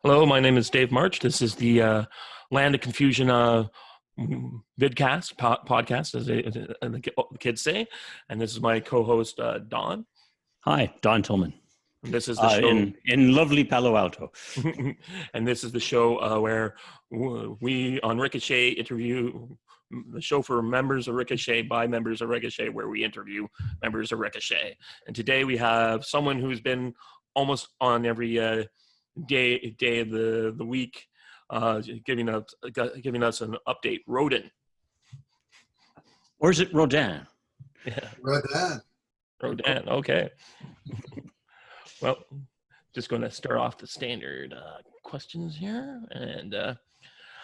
Hello, my name is Dave March. This is the Land of Confusion vidcast, podcast, as the kids say. And this is my co-host, Don. Hi, Don Tillman. And this is the show in lovely Palo Alto. And this is the show where we on Ricochet interview the show for members of Ricochet by members of Ricochet, where we interview members of Ricochet. And today we have someone who's been almost on every day of the week, giving us an update. Rodin. Or is it Rodin? Yeah. Rodin. Okay. Well, just going to start off the standard questions here, and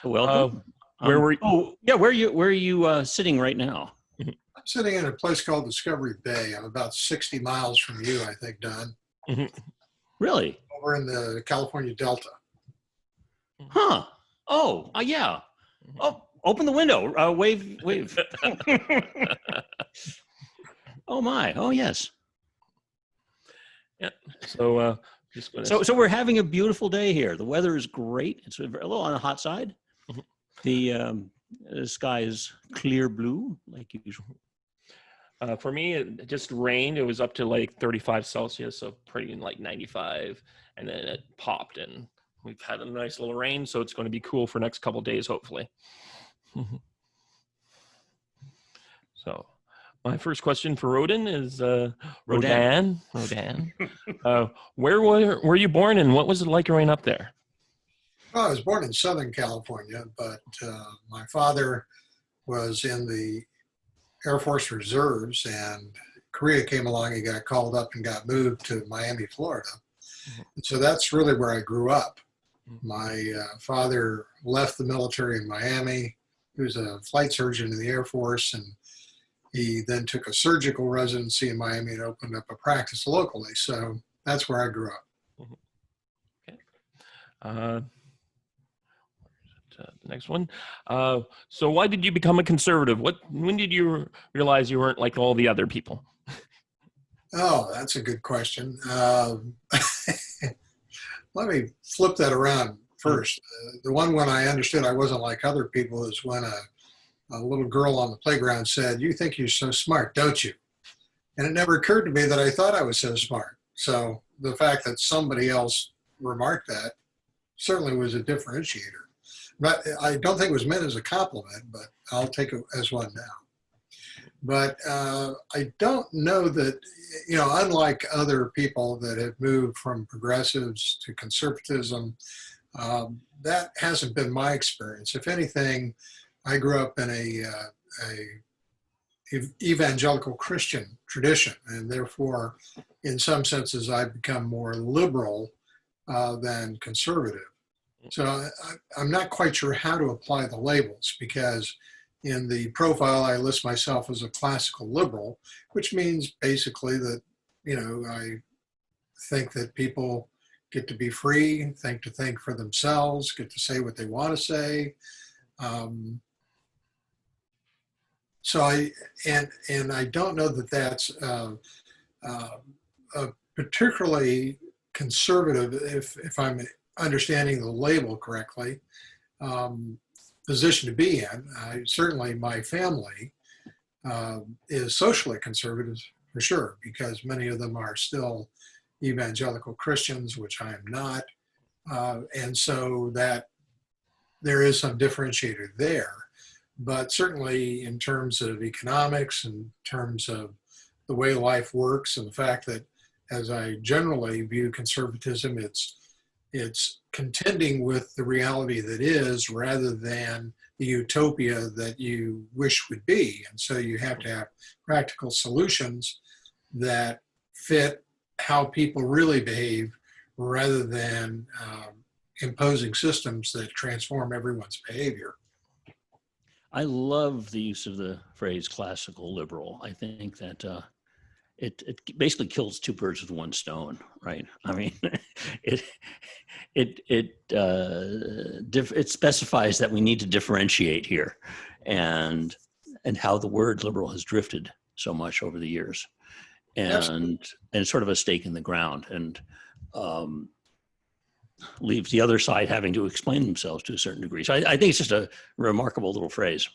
welcome. Where were you? Oh, yeah. Where are you sitting right now? I'm sitting in a place called Discovery Bay. I'm about 60 miles from you, I think, Don. Mm-hmm. Really? Over in the California Delta. Huh. Oh, yeah. Oh, open the window. Wave. Oh my. Oh yes. Yeah. So just gonna. So we're having a beautiful day here. The weather is great. It's a little on the hot side. Mm-hmm. The sky is clear blue, like usual. For me, it just rained. It was up to like 35 Celsius, so pretty like 95, and then it popped, and we've had a nice little rain, so it's going to be cool for next couple of days, hopefully. So, my first question for Rodin is Rodin. Where were you born, and what was it like growing up there? Well, I was born in Southern California, but my father was in the Air Force Reserves, and Korea came along. He got called up and got moved to Miami, Florida. And so that's really where I grew up. My father left the military in Miami. He was a flight surgeon in the Air Force, and he then took a surgical residency in Miami and opened up a practice locally. So that's where I grew up. Okay. The next one. So why did you become a conservative? When did you realize you weren't like all the other people? Oh, that's a good question. Let me flip that around first. The one when I understood I wasn't like other people is when a little girl on the playground said, "You think you're so smart, don't you?" And it never occurred to me that I thought I was so smart. So the fact that somebody else remarked that certainly was a differentiator. But I don't think it was meant as a compliment, but I'll take it as one now. But I don't know that, unlike other people that have moved from progressives to conservatism, that hasn't been my experience. If anything, I grew up in a evangelical Christian tradition, and therefore, in some senses, I've become more liberal than conservative. So I'm not quite sure how to apply the labels, because in the profile, I list myself as a classical liberal, which means basically that, I think that people get to be free, to think for themselves, get to say what they want to say. So I don't know that that's a particularly conservative, if I'm understanding the label correctly, position to be in. Certainly my family is socially conservative for sure, because many of them are still evangelical Christians, which I am not. And so that there is some differentiator there. But certainly in terms of economics, in terms of the way life works, and the fact that, as I generally view conservatism, it's contending with the reality that is, rather than the utopia that you wish would be. And so you have to have practical solutions that fit how people really behave, rather than imposing systems that transform everyone's behavior. I love the use of the phrase classical liberal. I think that it basically kills two birds with one stone, right? I mean, it specifies that we need to differentiate here, and how the word liberal has drifted so much over the years, and sort of a stake in the ground. And leaves the other side having to explain themselves to a certain degree. So I think it's just a remarkable little phrase.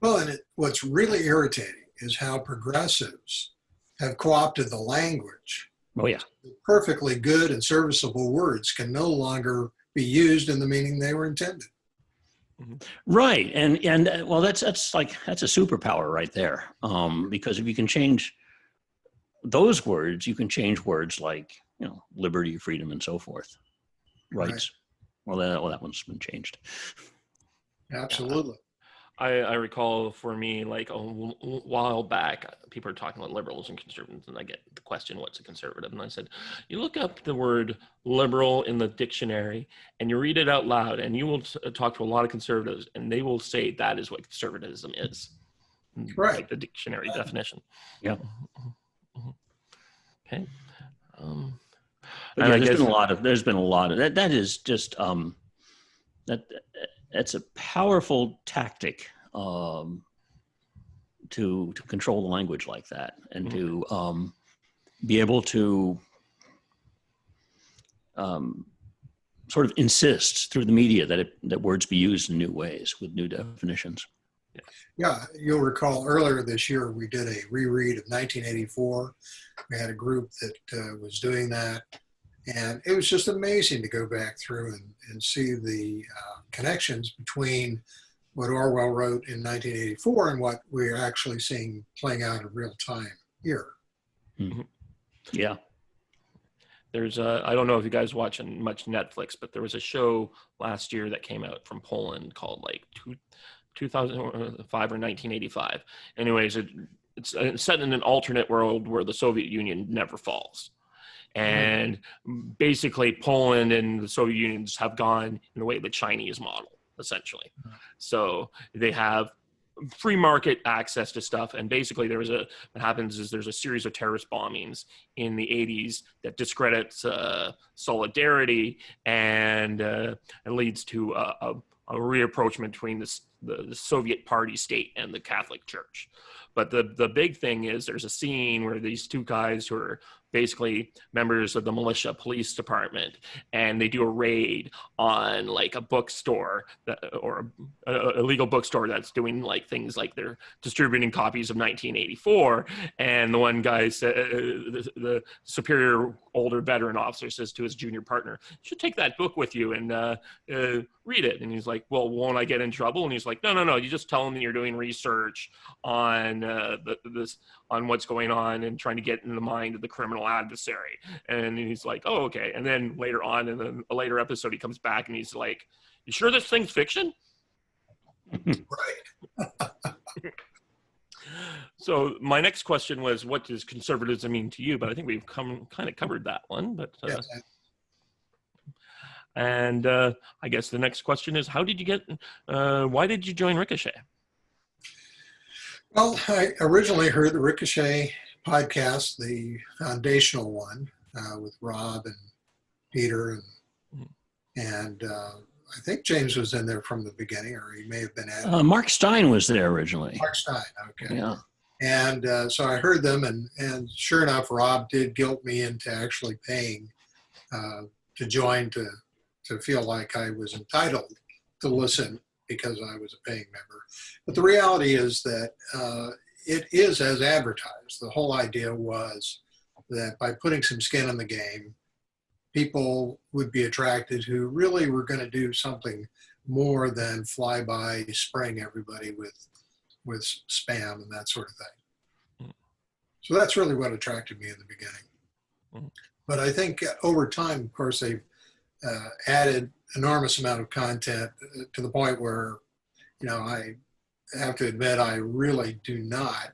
Well, and what's really irritating is how progressives have co-opted the language. Oh, yeah. Perfectly good and serviceable words can no longer be used in the meaning they were intended. Right. And well, that's a superpower right there. Because if you can change those words, you can change words like, liberty, freedom, and so forth. Rights. Right. Well, that one's been changed. Absolutely. I recall for me, like a while back, people are talking about liberals and conservatives, and I get the question, what's a conservative? And I said, you look up the word liberal in the dictionary and you read it out loud, and you will talk to a lot of conservatives, and they will say that is what conservatism is. Right. Like the dictionary definition. Yeah. Okay. But yeah, there's been a lot of that. That is just, that's a powerful tactic to control the language like that, and to be able to sort of insist through the media that words be used in new ways with new definitions. Yeah, you'll recall earlier this year we did a reread of 1984. We had a group that was doing that. And it was just amazing to go back through and see the connections between what Orwell wrote in 1984 and what we're actually seeing playing out in real time here. Mm-hmm. Yeah. There's I don't know if you guys watching much Netflix, but there was a show last year that came out from Poland called like 2005 or 1985. Anyways, it's set in an alternate world where the Soviet Union never falls. And basically Poland and the Soviet Unions have gone in the way of the Chinese model, essentially. So they have free market access to stuff. And basically there's a series of terrorist bombings in the 80s that discredits solidarity, and it leads to a reapproachment between the Soviet party state and the Catholic Church. But the big thing is there's a scene where these two guys who are basically members of the militia police department, and they do a raid on like a bookstore or a illegal bookstore that's doing like things like they're distributing copies of 1984. And the one guy said, the superior older veteran officer says to his junior partner, you should take that book with you and read it. And he's like, well, won't I get in trouble? And he's like, no, you just tell them that you're doing research on on what's going on and trying to get in the mind of the criminal adversary. And he's like, oh, okay. And then later on in a later episode, he comes back and he's like, you sure this thing's fiction? Right. So my next question was, what does conservatism mean to you? But I think we've kind of covered that one. But Yes. And I guess the next question is, why did you join Ricochet? Well, I originally heard the Ricochet podcast, the foundational one, with Rob and Peter, and I think James was in there from the beginning, or he may have been at Mark Stein was there originally. Mark Stein, okay. Yeah. And so I heard them, and sure enough, Rob did guilt me into actually paying to join to feel like I was entitled to listen because I was a paying member. But the reality is that it is as advertised. The whole idea was that by putting some skin in the game, people would be attracted who really were going to do something more than fly by spraying everybody with spam and that sort of thing. So that's really what attracted me in the beginning. But I think over time, of course, they've added enormous amount of content to the point where, I have to admit, I really do not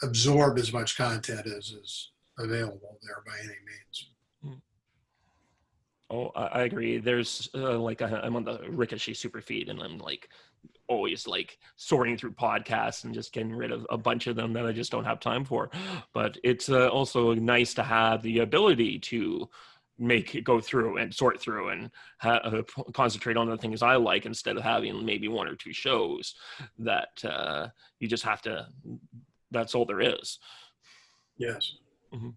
absorb as much content as is available there by any means. Oh, I agree. There's I'm on the Ricochet super feed, and I'm like always like sorting through podcasts and just getting rid of a bunch of them that I just don't have time for. But it's also nice to have the ability to make it go through and sort through and concentrate on the things I like, instead of having maybe one or two shows that you just have to, that's all there is. Yes. Mm-hmm.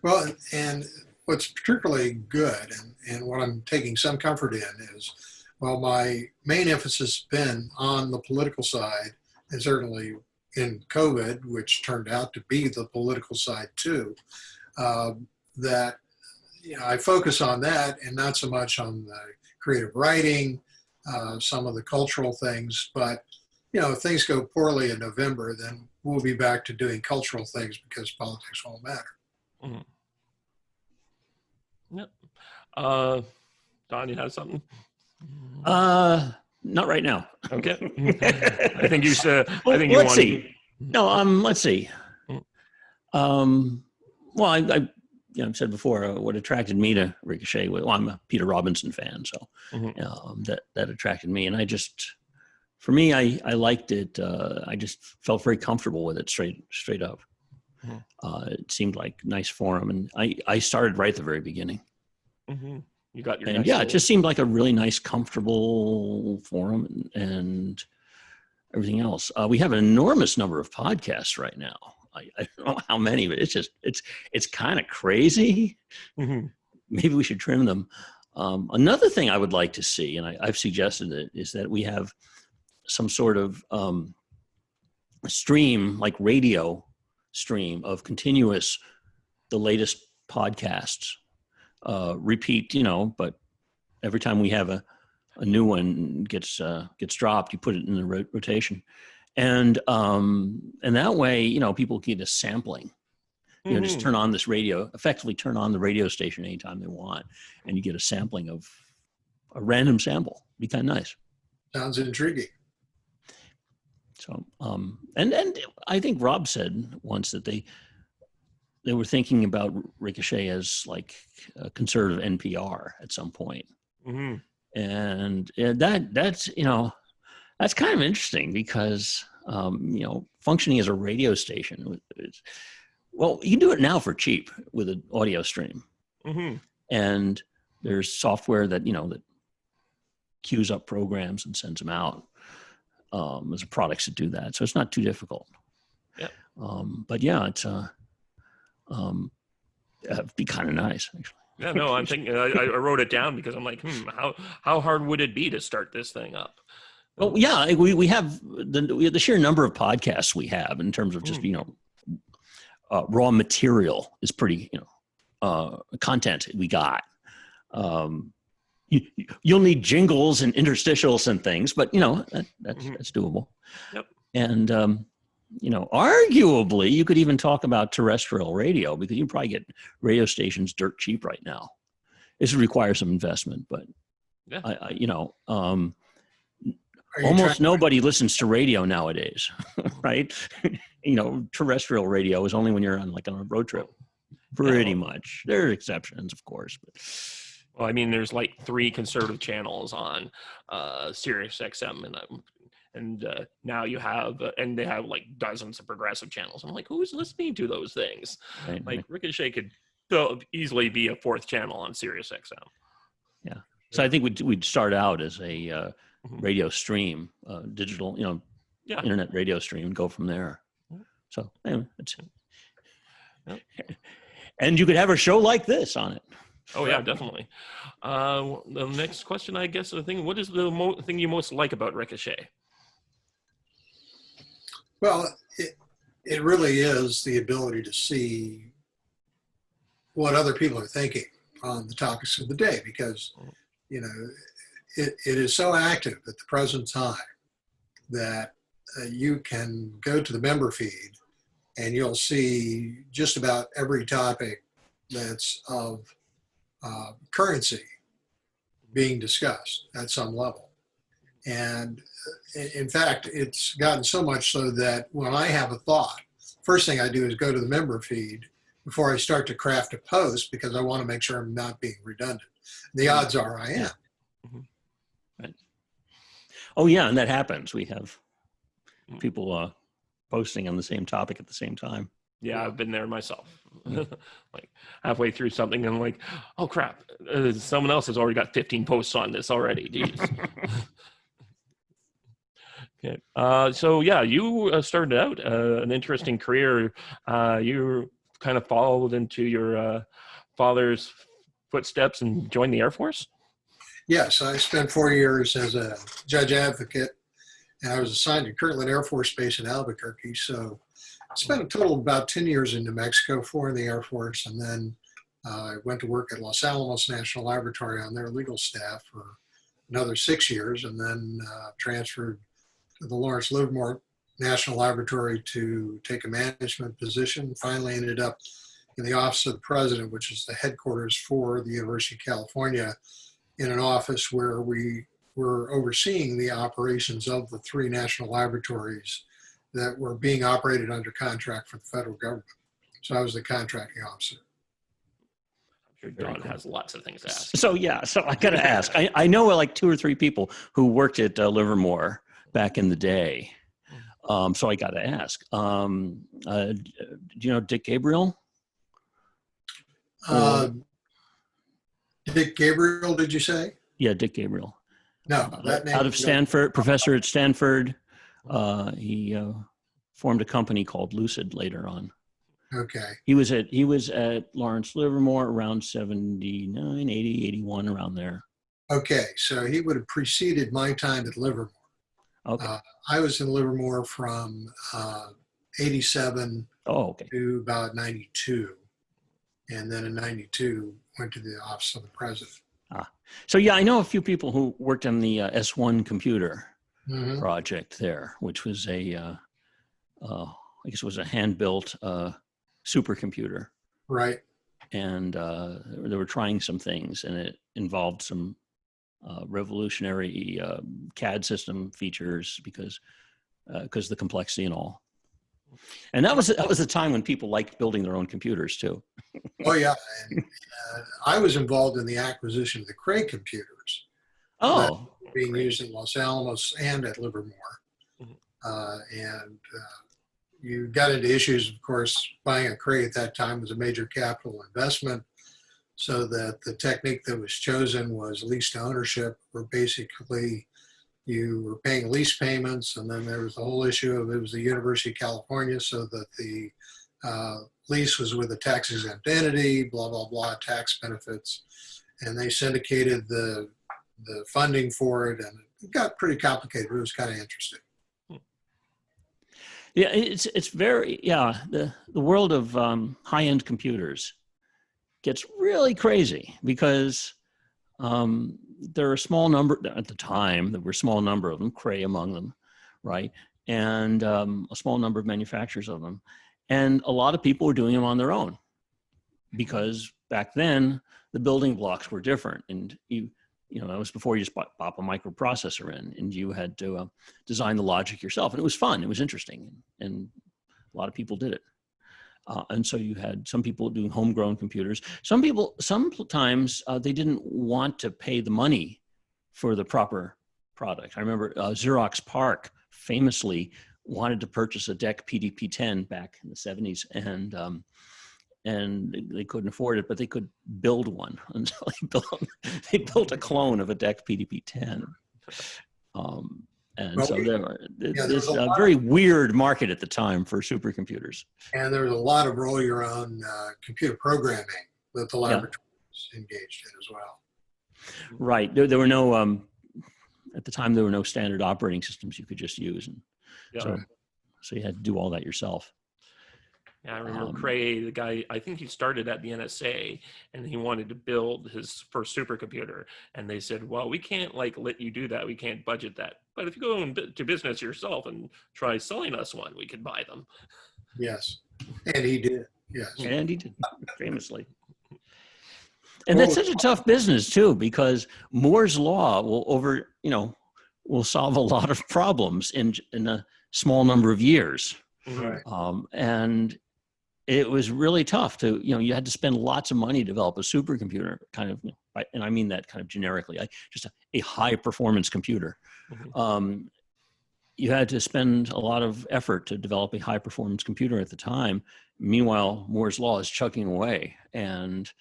Well, and what's particularly good and what I'm taking some comfort in is, while my main emphasis has been on the political side, and certainly in COVID, which turned out to be the political side too, that I focus on that and not so much on the creative writing, some of the cultural things. But if things go poorly in November, then we'll be back to doing cultural things because politics won't matter. Mm-hmm. Yep. Don, you have something? Not right now. Okay. I think you said. Well, I think you let's want. see. No, let's see. Well, I've said before, what attracted me to Ricochet. Well, I'm a Peter Robinson fan, so that attracted me, and for me, I liked it. I just felt very comfortable with it, straight up. It seemed like nice forum, and I started right at the very beginning. Mm-hmm. You got your and it just seemed like a really nice, comfortable forum and everything else. We have an enormous number of podcasts right now. I don't know how many, but it's kind of crazy. Mm-hmm. Maybe we should trim them. Another thing I would like to see, and I've suggested it, is that we have some sort of stream, like radio stream of continuous, the latest podcasts. Repeat, but every time we have a new one gets dropped, you put it in the rotation, and that way, people get a sampling. Just turn on this radio, effectively turn on the radio station anytime they want, and you get a sampling of a random sample. Be kind of nice. Sounds intriguing. So, and I think Rob said once that they were thinking about Ricochet as like a conservative NPR at some point. Mm-hmm. And that's kind of interesting because, functioning as a radio station, well, you can do it now for cheap with an audio stream. Mm-hmm. And there's software that, that queues up programs and sends them out. There's products that do that. So it's not too difficult. Yeah. But yeah, it's, it'd be kind of nice, actually. Yeah, no, I'm thinking. I wrote it down because I'm like, how hard would it be to start this thing up? Well, yeah, we have the sheer number of podcasts we have in terms of just raw material is pretty content we got. You'll need jingles and interstitials and things, but that's doable. Yep. And arguably, you could even talk about terrestrial radio because you can probably get radio stations dirt cheap right now. This would require some investment, but almost nobody listens to radio nowadays, right? Terrestrial radio is only when you're on a road trip. Pretty much. There are exceptions, of course, but. Well, I mean, there's like 3 conservative channels on Sirius XM, and now you have, and they have like dozens of progressive channels. I'm like, who's listening to those things? Right. Ricochet could easily be a 4th channel on Sirius XM. Yeah. So I think we'd start out as a radio stream, digital, internet radio stream, and go from there. So anyway, and you could have a show like this on it. Oh yeah, definitely. The next question, I guess, what is the thing you most like about Ricochet? Well, it really is the ability to see what other people are thinking on the topics of the day, because it is so active at the present time that you can go to the member feed and you'll see just about every topic that's of currency being discussed at some level. And in fact, it's gotten so much so that when I have a thought, first thing I do is go to the member feed before I start to craft a post, because I want to make sure I'm not being redundant. The odds are I am. Mm-hmm. Right. Oh yeah, and that happens. We have people posting on the same topic at the same time. Yeah, I've been there myself. Like halfway through something, and I'm like, oh crap, someone else has already got 15 posts on this already. Jeez. Okay. So yeah, you started out an interesting career. You kind of followed into your father's footsteps and joined the Air Force? Yes, I spent 4 years as a judge advocate, and I was assigned to Kirtland Air Force Base in Albuquerque. So I spent a total of about 10 years in New Mexico, 4 in the Air Force, and then I went to work at Los Alamos National Laboratory on their legal staff for another 6 years, and then transferred to the Lawrence Livermore National Laboratory to take a management position. Finally ended up in the Office of the President, which is the headquarters for the University of California, in an office where we were overseeing the operations of the 3 national laboratories that were being operated under contract for the federal government. So I was the contracting officer. I'm sure Don has lots of things to ask. So I got to ask. I know like 2 or 3 people who worked at Livermore back in the day. So I got to ask. Do you know Dick Gabriel? Dick Gabriel, did you say? Yeah, Dick Gabriel. No, that name. Out of Stanford, professor at Stanford. He formed a company called Lucid later on. Okay. He was at Lawrence Livermore around 79, 80, 81, around there. Okay, so he would have preceded my time at Livermore. Okay. I was in Livermore from 87 to about 92. And then in 92, went to the Office of the President. So yeah, I know a few people who worked on the S1 computer Mm-hmm. project there, which was I guess it was a hand-built supercomputer. Right. And they were trying some things, and it involved some revolutionary CAD system features because the complexity and all. And that was the time when people liked building their own computers too. Oh yeah, and I was involved in the acquisition of the Cray computers. Oh, being used at Los Alamos and at Livermore, and you got into issues. Of course, buying a Cray at that time was a major capital investment, so that the technique that was chosen was lease to ownership, where basically you were paying lease payments, and then there was the whole issue of it was the University of California, so that the lease was with a tax exempt entity, blah, blah, blah, tax benefits. And they syndicated the funding for it, and it got pretty complicated. It was kind of interesting. Yeah, it's very, the world of high-end computers gets really crazy because there are a small number, at the time, there were a small number of them, Cray among them, right? And a small number of manufacturers of them. And a lot of people were doing them on their own because back then the building blocks were different. And that was before you just pop a microprocessor in, and you had to design the logic yourself. And it was fun, it was interesting, and a lot of people did it. And so you had some people doing homegrown computers. Sometimes they didn't want to pay the money for the proper product. I remember Xerox PARC famously wanted to purchase a DEC PDP-10 back in the 70s, and they couldn't afford it, but they could build one. And so they built a clone of a DEC PDP-10. There's a very weird market at the time for supercomputers. And there was a lot of roll your own computer programming that the laboratory was engaged in as well. Right. There were no, at the time, there were no standard operating systems you could just use. And so you had to do all that yourself. Yeah, I remember Cray, the guy, I think he started at the NSA, and he wanted to build his first supercomputer. And they said, well, we can't let you do that. We can't budget that. But if you go into business yourself and try selling us one, we could buy them. Yes. And he did. Yes. And he did, famously. And that's such a tough business too, because Moore's law will solve a lot of problems in a small number of years. Right. And it was really tough you had to spend lots of money to develop a supercomputer, kind of, and I mean that kind of generically, just a high performance computer. Mm-hmm. You had to spend a lot of effort to develop a high performance computer at the time. Meanwhile, Moore's law is chugging away, and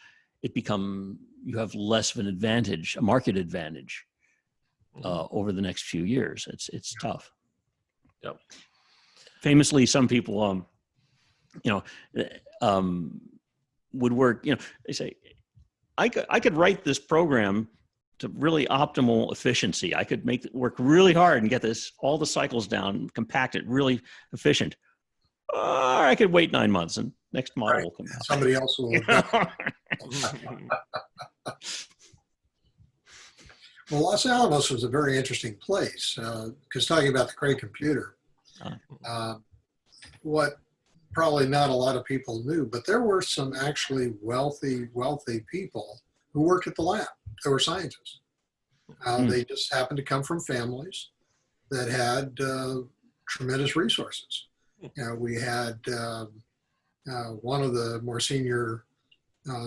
you have less of an advantage, a market advantage, over the next few years. It's tough. Yep. Famously, some people, would work, they say, I could write this program to really optimal efficiency. I could make it work really hard and get all the cycles down, compact it, really efficient. Or I could wait 9 months and next model will come out. Somebody else will. You know? Well, Los Alamos was a very interesting place because talking about the Cray computer, what probably not a lot of people knew, but there were some actually wealthy people who worked at the lab. They were scientists. They just happened to come from families that had tremendous resources. We had one of the more senior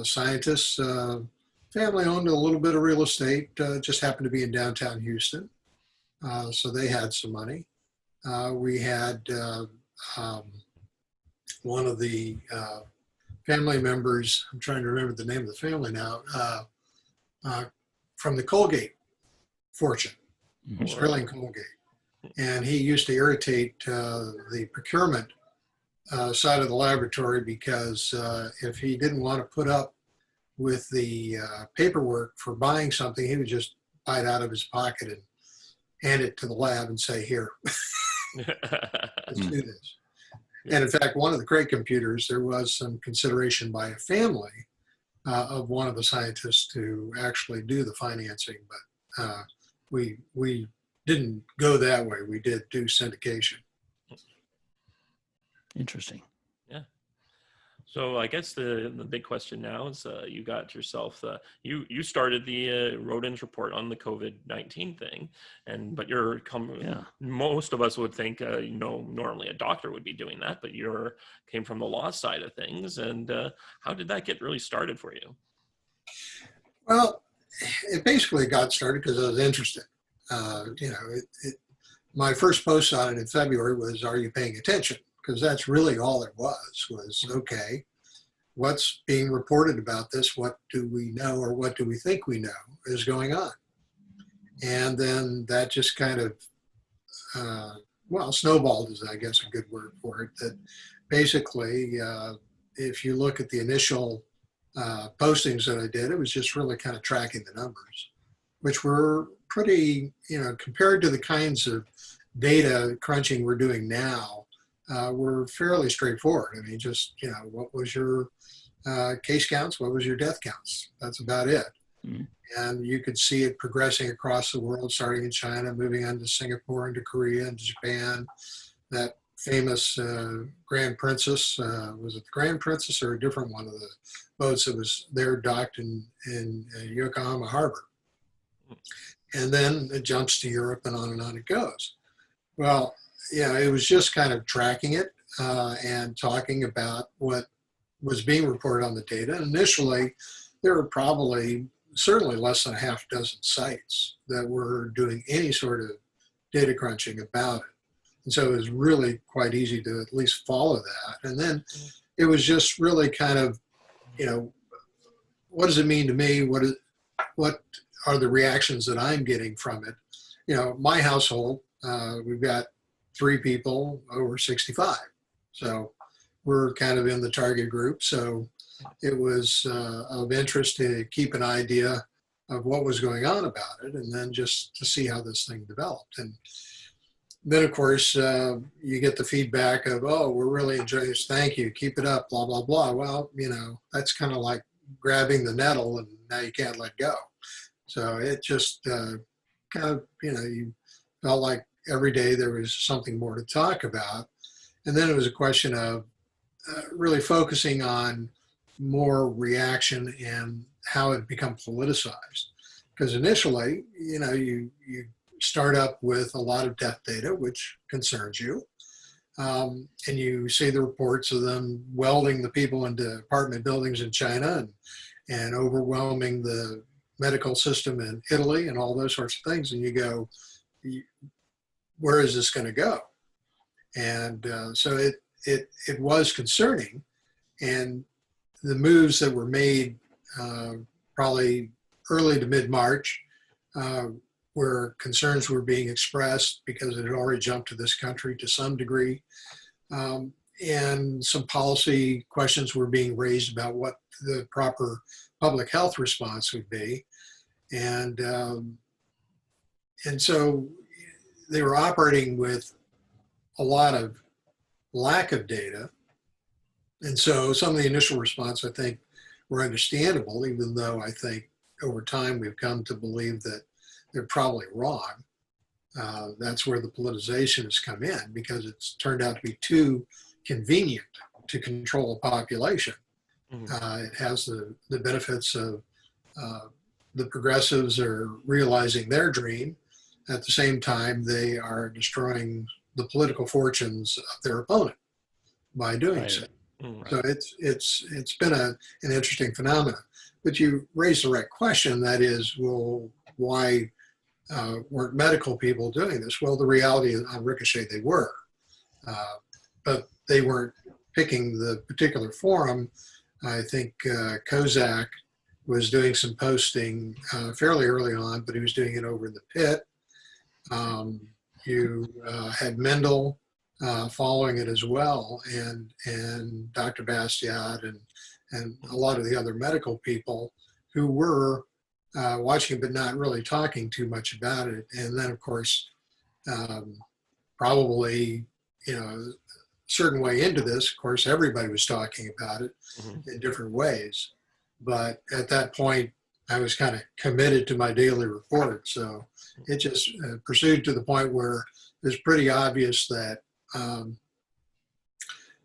scientists, family owned a little bit of real estate, just happened to be in downtown Houston. So they had some money. We had one of the family members, I'm trying to remember the name of the family now, from the Colgate fortune, Sterling Colgate. And he used to irritate the procurement side of the laboratory because if he didn't want to put up with the paperwork for buying something, he would just buy it out of his pocket and hand it to the lab and say, here, let's do this. And in fact, one of the Cray computers, there was some consideration by a family of one of the scientists to actually do the financing, but we didn't go that way. We did do syndication. Interesting. Yeah. So I guess the big question now is you got yourself you started the Rodin's report on the COVID-19 thing, but most of us would think normally a doctor would be doing that, but came from the law side of things, and how did that get really started for you? Well, it basically got started because I was interested. My first post on it in February was, "Are you paying attention?" Because that's really all it was okay, what's being reported about this? What do we know, or what do we think we know is going on? And then that just kind of, snowballed is, I guess, a good word for it. That basically, if you look at the initial postings that I did, it was just really kind of tracking the numbers, which were pretty, compared to the kinds of data crunching we're doing now, were fairly straightforward. I mean, just, what was your case counts? What was your death counts? That's about it. Mm-hmm. And you could see it progressing across the world, starting in China, moving on to Singapore, into Korea, into Japan. That famous Grand Princess, was it the Grand Princess or a different one of the boats that was there docked in Yokohama Harbor? And then it jumps to Europe, and on it goes. Well, it was just kind of tracking it and talking about what was being reported on the data. And initially, there were certainly less than a half dozen sites that were doing any sort of data crunching about it. And so it was really quite easy to at least follow that. And then it was just really kind of, what does it mean to me? What are the reactions that I'm getting from it? My household, we've got 3 people over 65. So we're kind of in the target group. So it was of interest to keep an idea of what was going on about it, and then just to see how this thing developed. And then, of course, you get the feedback of, "Oh, we're really enjoying this. Thank you. Keep it up, blah, blah, blah." Well, that's kind of like grabbing the nettle and now you can't let go. So it just kind of, you felt like every day there was something more to talk about. And then it was a question of really focusing on more reaction and how it become politicized. Because initially, you start up with a lot of death data, which concerns you. And you see the reports of them welding the people into apartment buildings in China and overwhelming the medical system in Italy and all those sorts of things. And you go, where is this going to go? And so it was concerning. And the moves that were made probably early to mid-March, where concerns were being expressed because it had already jumped to this country to some degree. and some policy questions were being raised about what the proper public health response would be. And so they were operating with a lot of lack of data. And so some of the initial response, I think, were understandable, even though I think over time we've come to believe that they're probably wrong. That's where the politicization has come in, because it's turned out to be too convenient to control a population. It has the benefits of the progressives are realizing their dream. At the same time, they are destroying the political fortunes of their opponent by doing so. So it's been an interesting phenomenon. But you raised the right question. That is, well, why weren't medical people doing this? Well, the reality is on Ricochet they were, but they weren't picking the particular forum. I think Kozak was doing some posting fairly early on, but he was doing it over in the pit. You had Mendel following it as well, and Dr. Bastiat and a lot of the other medical people who were watching it, but not really talking too much about it. And then, of course, probably, a certain way into this, of course, everybody was talking about it in different ways. But at that point, I was kind of committed to my daily report. So it just pursued to the point where it was pretty obvious that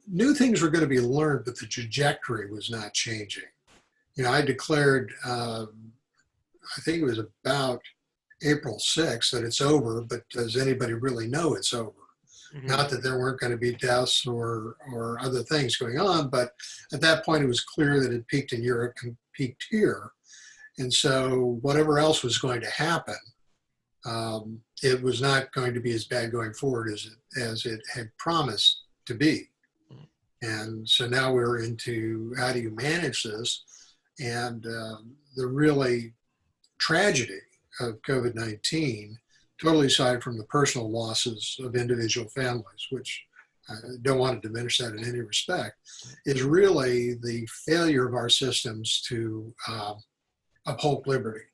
new things were going to be learned, but the trajectory was not changing. I declared, I think it was about April 6th, that it's over, but does anybody really know it's over? Not that there weren't going to be deaths or other things going on, but at that point it was clear that it peaked in Europe and peaked here. And so whatever else was going to happen, it was not going to be as bad going forward as it had promised to be. And so now we're into how do you manage this? And the really tragedy of COVID-19, totally aside from the personal losses of individual families, which I don't want to diminish that in any respect, is really the failure of our systems to uphold liberty.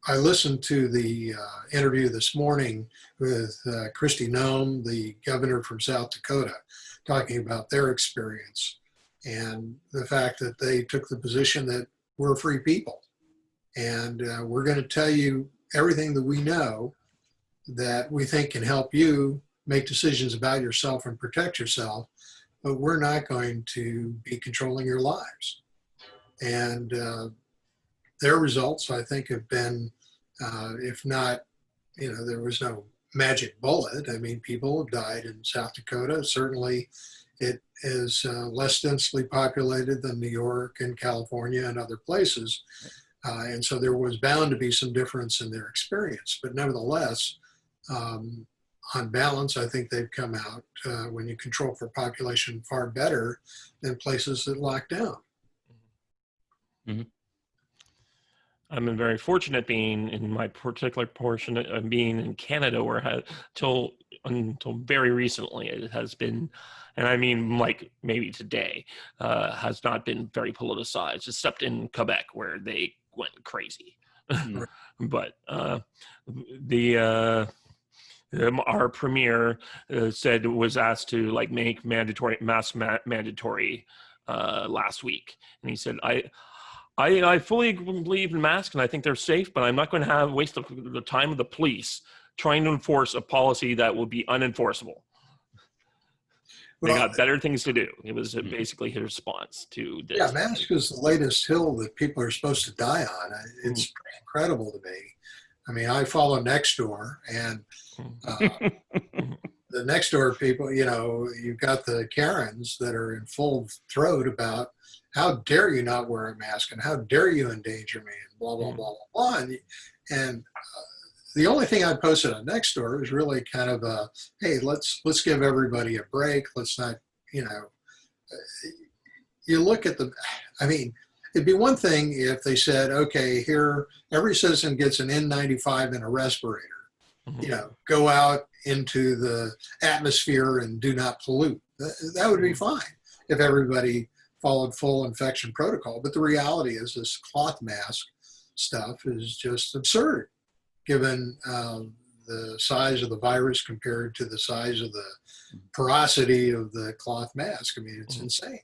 I listened to the interview this morning with Kristi Noem, the governor from South Dakota, talking about their experience and the fact that they took the position that we're free people. And we're going to tell you everything that we know that we think can help you make decisions about yourself and protect yourself, but we're not going to be controlling your lives. And their results, I think, have been, if not, there was no magic bullet. I mean, people have died in South Dakota. Certainly, it is less densely populated than New York and California and other places. And so there was bound to be some difference in their experience. But nevertheless, on balance, I think they've come out, when you control for population, far better than places that lock down. I've been very fortunate being in my particular portion of being in Canada, where until very recently it has been, and I mean like maybe today, has not been very politicized, except in Quebec where they went crazy. But our premier was asked to make mask mandatory last week, and he said, I fully believe in masks and I think they're safe, but I'm not going to waste the time of the police trying to enforce a policy that will be unenforceable. They got better things to do. It was basically his response to this. Yeah, mask is the latest hill that people are supposed to die on. It's pretty incredible to me. I mean, I follow Nextdoor, and the Nextdoor people, you've got the Karens that are in full throat about how dare you not wear a mask and how dare you endanger me and blah, blah, blah, blah, blah. And the only thing I posted on Nextdoor is really kind of hey, let's give everybody a break. Let's not, you look at it'd be one thing if they said, okay, here, every citizen gets an N95 and a respirator. Go out into the atmosphere and do not pollute. That would be fine if everybody followed full infection protocol. But the reality is this cloth mask stuff is just absurd, given the size of the virus compared to the size of the porosity of the cloth mask. I mean, it's insane.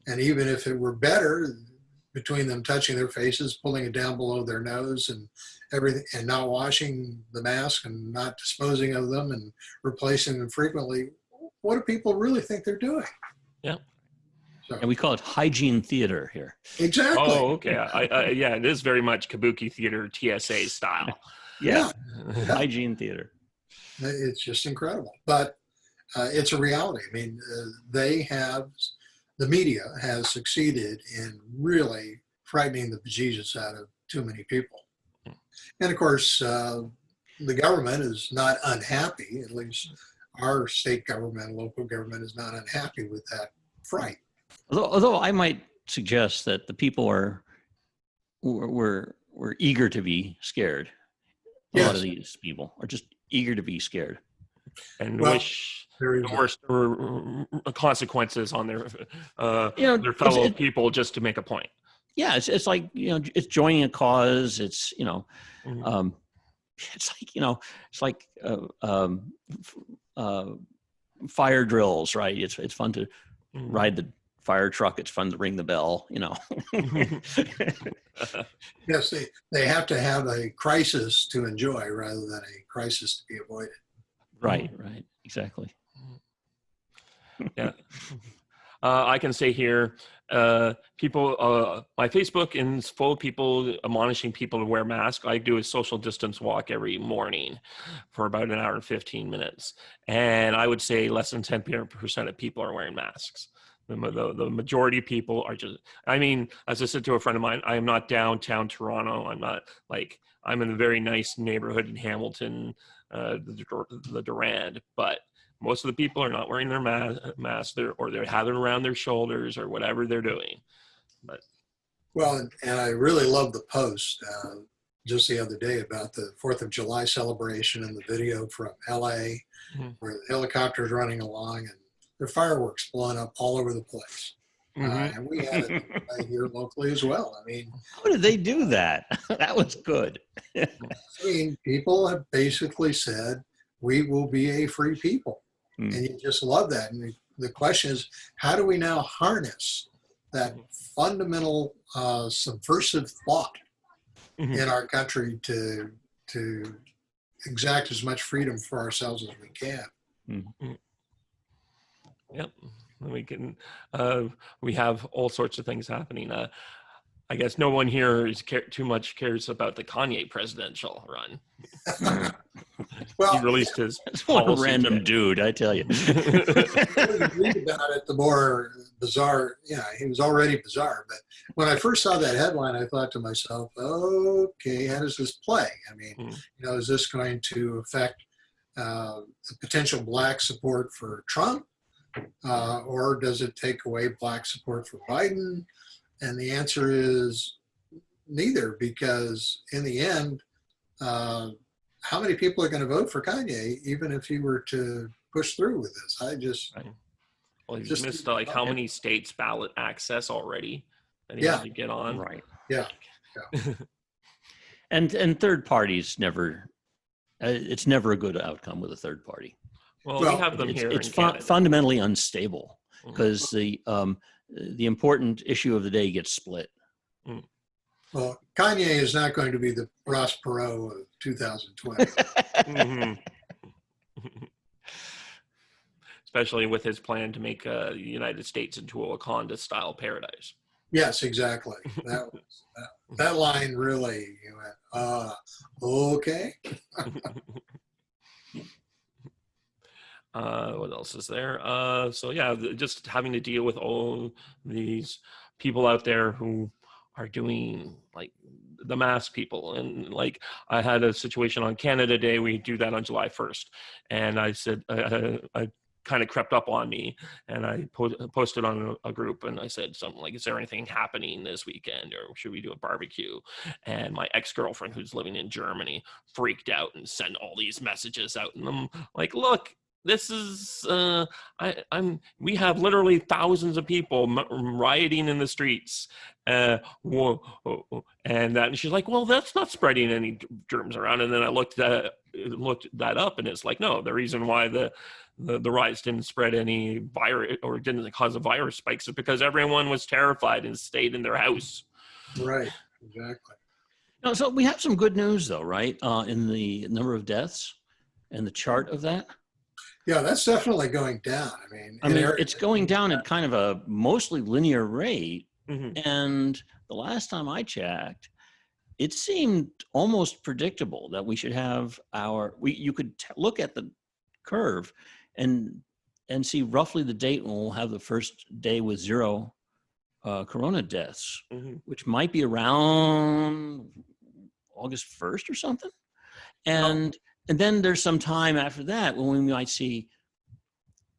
And even if it were better, between them touching their faces, pulling it down below their nose and everything, and not washing the mask and not disposing of them and replacing them frequently, what do people really think they're doing? Yeah. So, And we call it hygiene theater here. exactly. Oh, okay. Yeah, it is very much kabuki theater TSA style. Yeah. Hygiene theater. It's just incredible. But it's a reality. I mean, the media has succeeded in really frightening the bejesus out of too many people. And of course, the government is not unhappy, at least our state government, local government is not unhappy with that fright. Although I might suggest that the people were eager to be scared. A lot of these people are just eager to be scared. And wish the worst consequences on their fellow people just to make a point. Yeah, it's like, it's joining a cause. It's, it's like fire drills, right? It's fun to ride the fire truck. It's fun to ring the bell, Yes, they have to have a crisis to enjoy rather than a crisis to be avoided. Right, exactly. Yeah. I can say here, people, my Facebook is full of people admonishing people to wear masks. I do a social distance walk every morning for about an hour and 15 minutes. And I would say less than 10% of people are wearing masks. The majority of people are just, I mean, as I said to a friend of mine, I am not downtown Toronto. I'm in a very nice neighborhood in Hamilton, the Durand, but most of the people are not wearing their mask, or they have it around their shoulders or whatever they're doing. But well, and I really love the post just the other day about the 4th of July celebration and the video from LA where the helicopters running along and there are fireworks blowing up all over the place. And we had it here locally as well. I mean, how did they do that? That was good. I mean, people have basically said, we will be a free people. And you just love that. And the question is, how do we now harness that fundamental subversive thought in our country to exact as much freedom for ourselves as we can? Yep. We have all sorts of things happening. I guess no one here too much cares about the Kanye presidential run. Well, he released his what a random dude, I tell you. The read about it, the more bizarre. Yeah, he was already bizarre. But when I first saw that headline, I thought to myself, okay, how does this play? I mean, is this going to affect the potential black support for Trump? Or does it take away black support for Biden? And the answer is neither, because in the end, how many people are going to vote for Kanye, even if he were to push through with this? Well, he's missed how many states ballot access already that he had to get on. Right. Yeah. And third parties never, it's never a good outcome with a third party. Well, we have them here. It's fundamentally unstable because the important issue of the day gets split. Well, Kanye is not going to be the Ross Perot of 2020. Especially with his plan to make the United States into a Wakanda-style paradise. Yes, exactly. That line really, you went, okay. What else is there? So yeah, just having to deal with all these people out there who are doing like the mask people. And like I had a situation on Canada Day. We do that on July 1st. And I said, I kind of crept up on me, and I posted on a group, and I said something like, is there anything happening this weekend, or should we do a barbecue? And my ex-girlfriend, who's living in Germany, freaked out and sent all these messages out, and I'm like, look, this is we have literally thousands of people rioting in the streets, and she's like, well, that's not spreading any germs around. And then I looked that up, and it's like, no, the reason why the riots didn't spread any virus or didn't cause a virus spikes is because everyone was terrified and stayed in their house. Right, exactly. No, so we have some good news though, right? In the number of deaths and the chart of that. Yeah, that's definitely going down. I mean, it's going down at kind of a mostly linear rate. Mm-hmm. And the last time I checked, it seemed almost predictable that we should have you could look at the curve and see roughly the date when we'll have the first day with 0 corona deaths, mm-hmm. which might be around August 1st or something. And then there's some time after that when we might see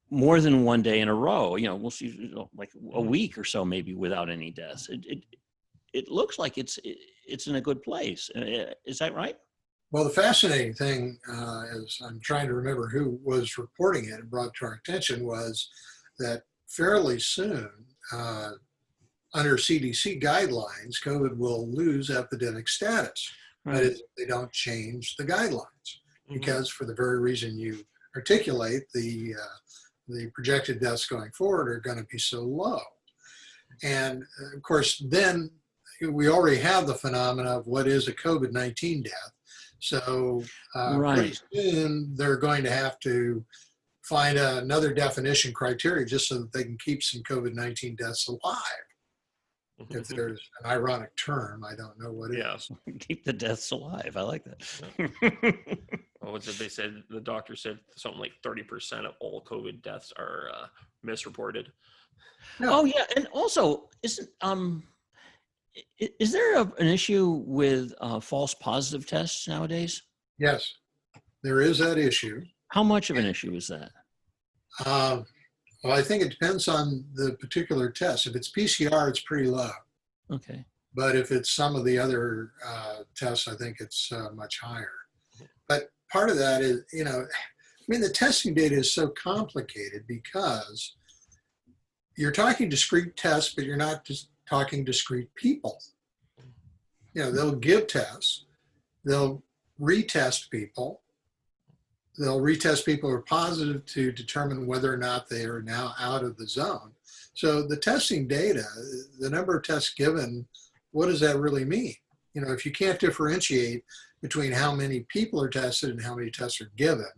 more than one day in a row. We'll see like a week or so maybe without any deaths. It looks like it's in a good place. Is that right? Well, the fascinating thing is I'm trying to remember who was reporting it and brought to our attention was that fairly soon, under CDC guidelines, COVID will lose epidemic status. Right. That is, they don't change the guidelines. Because for the very reason you articulate, the projected deaths going forward are going to be so low. And of course, then we already have the phenomena of what is a COVID-19 death. So pretty soon they're going to have to find another definition criteria just so that they can keep some COVID-19 deaths alive. If there's an ironic term, I don't know what it is. Keep the deaths alive. I like that. What's it? They said, the doctor said something like 30% of all COVID deaths are misreported. Yeah. Oh yeah, and also is there an issue with false positive tests nowadays? Yes, there is that issue. How much of an issue is that? Well, I think it depends on the particular test. If it's PCR, it's pretty low. Okay. But if it's some of the other tests, I think it's much higher. But part of that is, the testing data is so complicated because you're talking discrete tests, but you're not just talking discrete people. They'll give tests, they'll retest people. They'll retest people who are positive to determine whether or not they are now out of the zone. So the testing data, the number of tests given, what does that really mean? If you can't differentiate between how many people are tested and how many tests are given,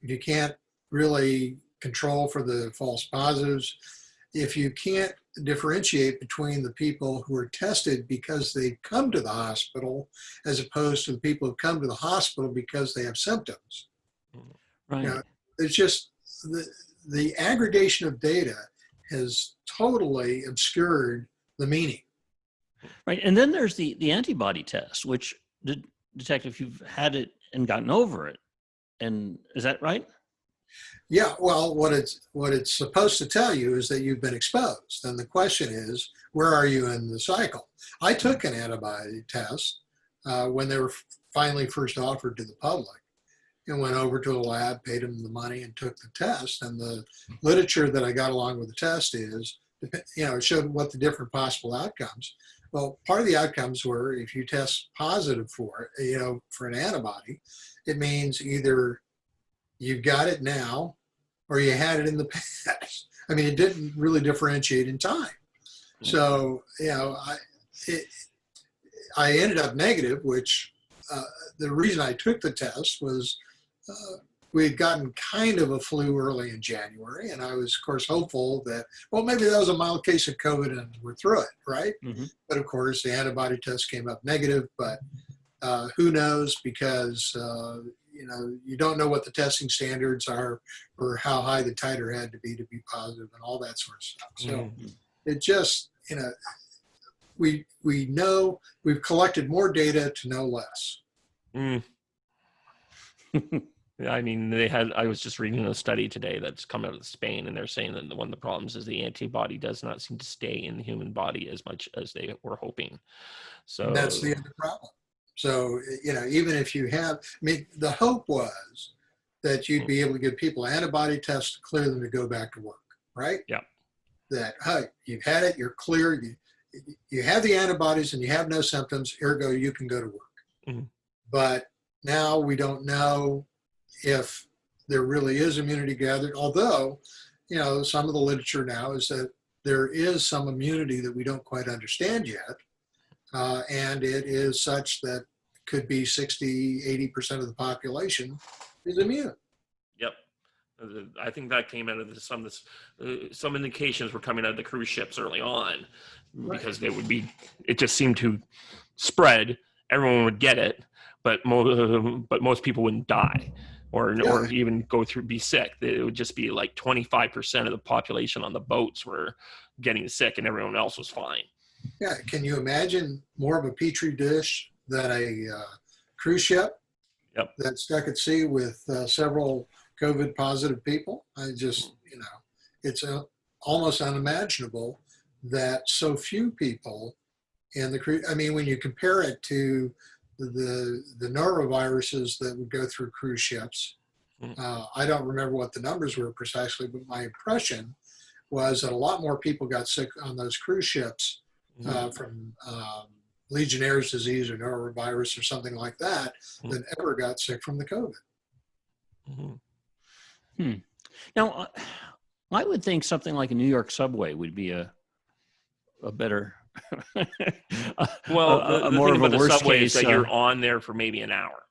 if you can't really control for the false positives, if you can't differentiate between the people who are tested because they come to the hospital as opposed to the people who come to the hospital because they have symptoms. Right. It's just the aggregation of data has totally obscured the meaning. Right. And then there's the antibody test, which detect if you've had it and gotten over it. And is that right? Yeah. Well, what it's supposed to tell you is that you've been exposed. And the question is, where are you in the cycle? I took an antibody test when they were finally first offered to the public. And went over to a lab, paid them the money, and took the test. And the literature that I got along with the test is, it showed what the different possible outcomes. Well, part of the outcomes were if you test positive for it, for an antibody, it means either you've got it now or you had it in the past. It didn't really differentiate in time. So, I ended up negative, which the reason I took the test was we had gotten kind of a flu early in January, and I was, of course, hopeful that, maybe that was a mild case of COVID and we're through it, right? Mm-hmm. But of course, the antibody test came up negative, but who knows, because, you don't know what the testing standards are or how high the titer had to be positive and all that sort of stuff. So it just, we know we've collected more data to know less. I mean, I was just reading a study today that's come out of Spain, and they're saying that one of the problems is the antibody does not seem to stay in the human body as much as they were hoping. And that's So, the other problem. So, even if you have, I mean, the hope was that you'd be able to give people antibody tests to clear them to go back to work, right? yeah. That, hey, you've had it, you're clear, you have the antibodies and you have no symptoms, ergo you can go to work. Mhm. But now we don't know if there really is immunity gathered, although, some of the literature now is that there is some immunity that we don't quite understand yet. And it is such that could be 60, 80% of the population is immune. Yep. I think that came out of some indications were coming out of the cruise ships early on, because it just seemed to spread. Everyone would get it, but most people wouldn't die or even be sick. It would just be like 25% of the population on the boats were getting sick and everyone else was fine. Yeah. Can you imagine more of a petri dish than a cruise ship that's stuck at sea with several COVID positive people? I just, it's almost unimaginable that so few people in the cruise. I mean, when you compare it to the noroviruses that would go through cruise ships, I don't remember what the numbers were precisely, but my impression was that a lot more people got sick on those cruise ships from Legionnaire's disease or norovirus or something like that than ever got sick from the COVID. Now, I would think something like a New York subway would be a better, Well, the more thing of a about the worst subway case. is that you're on there for maybe an hour.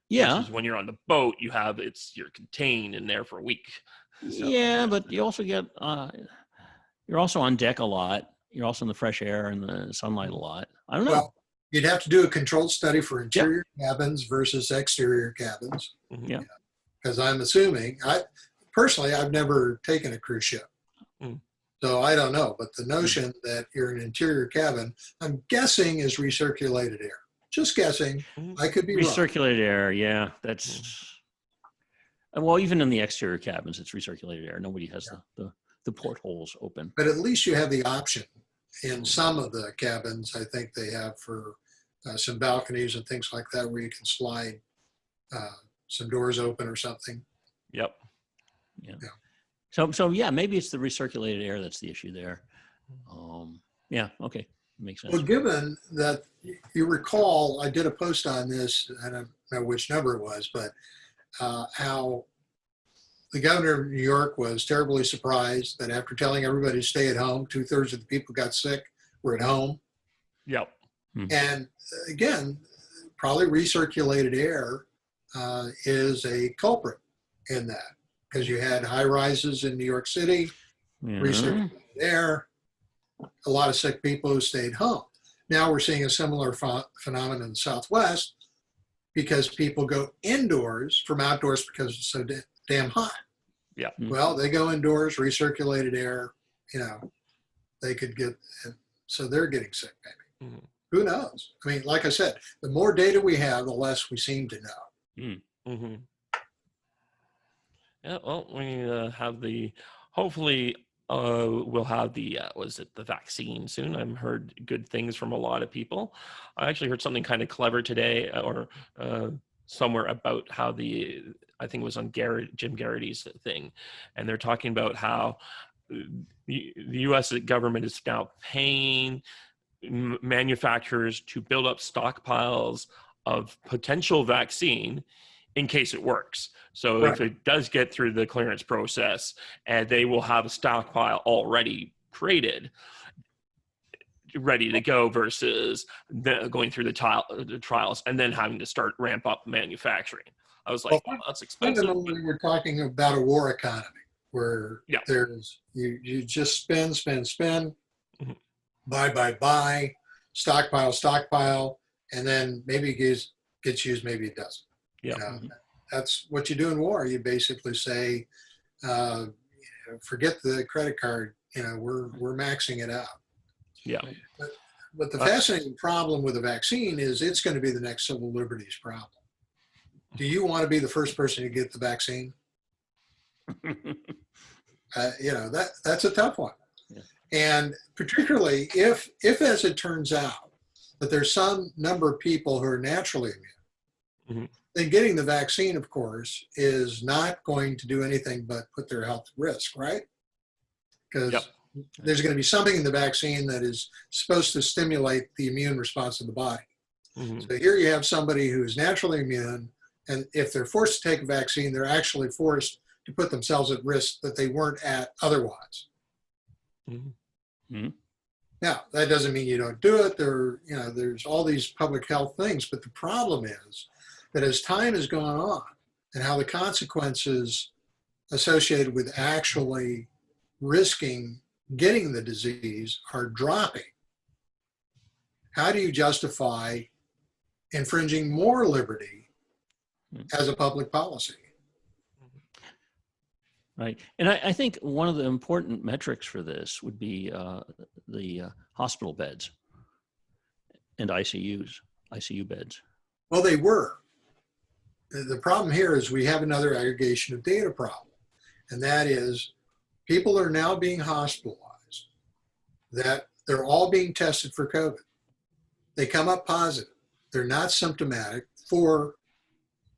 Yeah. Which is when you're on the boat, you're contained in there for a week. So, yeah, but you also get, you're also on deck a lot. You're also in the fresh air and the sunlight a lot. I don't know. Well, you'd have to do a controlled study for interior cabins versus exterior cabins. Yeah. Because I'm assuming, I've never taken a cruise ship. So I don't know. But the notion that you're in an interior cabin, I'm guessing is recirculated air. Just guessing. I could be wrong. Recirculated air. Yeah. That's, well, even in the exterior cabins, it's recirculated air. Nobody has the portholes open. But at least you have the option. In some of the cabins, I think they have for some balconies and things like that where you can slide some doors open or something. Yep. Yeah. So yeah, maybe it's the recirculated air that's the issue there. Yeah. Okay. Makes sense. Well, given that you recall, I did a post on this, I don't know which number it was, but how the governor of New York was terribly surprised that after telling everybody to stay at home, 2/3 of the people got sick, were at home. Yep. And again, probably recirculated air is a culprit in that, because you had high rises in New York City, recirculated air, a lot of sick people who stayed home. Now we're seeing a similar phenomenon in the Southwest because people go indoors from outdoors because it's so damn hot. Yeah. Well, they go indoors, recirculated air, they could get, so they're getting sick maybe. Who knows? I mean, like I said, the more data we have, the less we seem to know. Yeah, well, we have hopefully we'll have the vaccine soon. I've heard good things from a lot of people. I actually heard something kind of clever today or somewhere about how I think it was on Jim Garrity's thing, and they're talking about how the U.S. government is now paying manufacturers to build up stockpiles of potential vaccine in case it works. So if it does get through the clearance process, and they will have a stockpile already created, ready to go, versus going through the trials and then having to ramp up manufacturing. I was like, well, that's expensive. Fundamentally, we're talking about a war economy where there's you just spend, buy, stockpile, and then maybe it gets used, maybe it doesn't. Yeah. That's what you do in war. You basically say, forget the credit card. We're maxing it out. Yeah. But the fascinating problem with the vaccine is it's going to be the next civil liberties problem. do you want to be the first person to get the vaccine? That's a tough one. Yeah. And particularly if as it turns out that there's some number of people who are naturally immune, then getting the vaccine, of course, is not going to do anything but put their health at risk, right? Because there's going to be something in the vaccine that is supposed to stimulate the immune response of the body. So here you have somebody who is naturally immune, and if they're forced to take a vaccine, they're actually forced to put themselves at risk that they weren't at otherwise. Now, that doesn't mean you don't do it. There's all these public health things, but the problem is that as time has gone on and how the consequences associated with actually risking getting the disease are dropping, how do you justify infringing more liberty as a public policy? Right. And I think one of the important metrics for this would be the hospital beds and ICU beds. Well, they were. The problem here is we have another aggregation of data problem, and that is people are now being hospitalized, that they're all being tested for COVID. They come up positive. They're not symptomatic for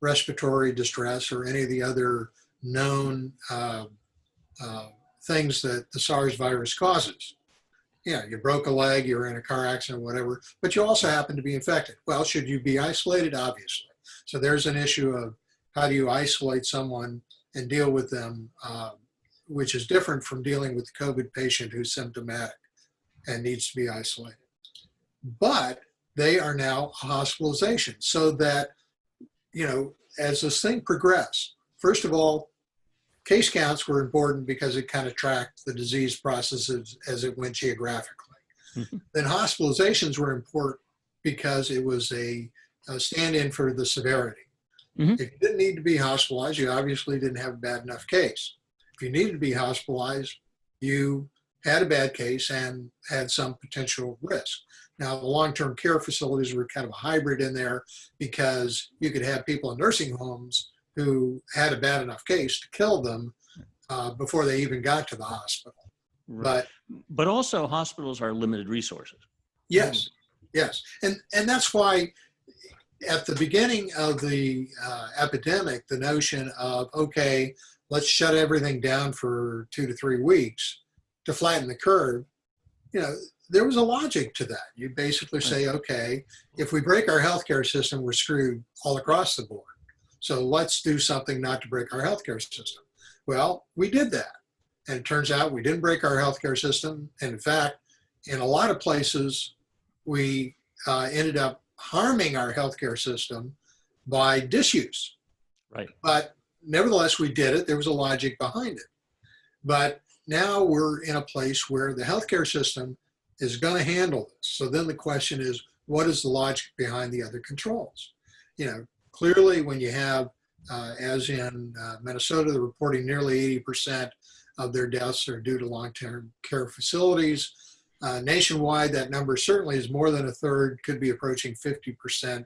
respiratory distress or any of the other known things that the SARS virus causes. Yeah, you broke a leg, you were in a car accident, whatever, but you also happen to be infected. Well, should you be isolated? Obviously. So there's an issue of how do you isolate someone and deal with them, which is different from dealing with the COVID patient who's symptomatic and needs to be isolated. But they are now a hospitalization, so that, as this thing progressed, first of all, case counts were important because it kind of tracked the disease processes as it went geographically. Then hospitalizations were important because it was a stand-in for the severity. If you didn't need to be hospitalized, you obviously didn't have a bad enough case. If you needed to be hospitalized, you had a bad case and had some potential risk. Now, the long-term care facilities were kind of a hybrid in there because you could have people in nursing homes who had a bad enough case to kill them before they even got to the hospital. Right. But also hospitals are limited resources. Yes, and that's why at the beginning of the epidemic, the notion of, okay, let's shut everything down for 2 to 3 weeks to flatten the curve, there was a logic to that. You basically say, okay, if we break our healthcare system, we're screwed all across the board. So let's do something not to break our healthcare system. Well, we did that. And it turns out we didn't break our healthcare system. And in fact, in a lot of places, we ended up harming our healthcare system by disuse. Right. But nevertheless, we did it. There was a logic behind it. But now we're in a place where the healthcare system is going to handle this. So then the question is, what is the logic behind the other controls? Clearly, when you have, as in Minnesota, they're reporting nearly 80% of their deaths are due to long-term care facilities. Nationwide, that number certainly is more than a third, could be approaching 50%,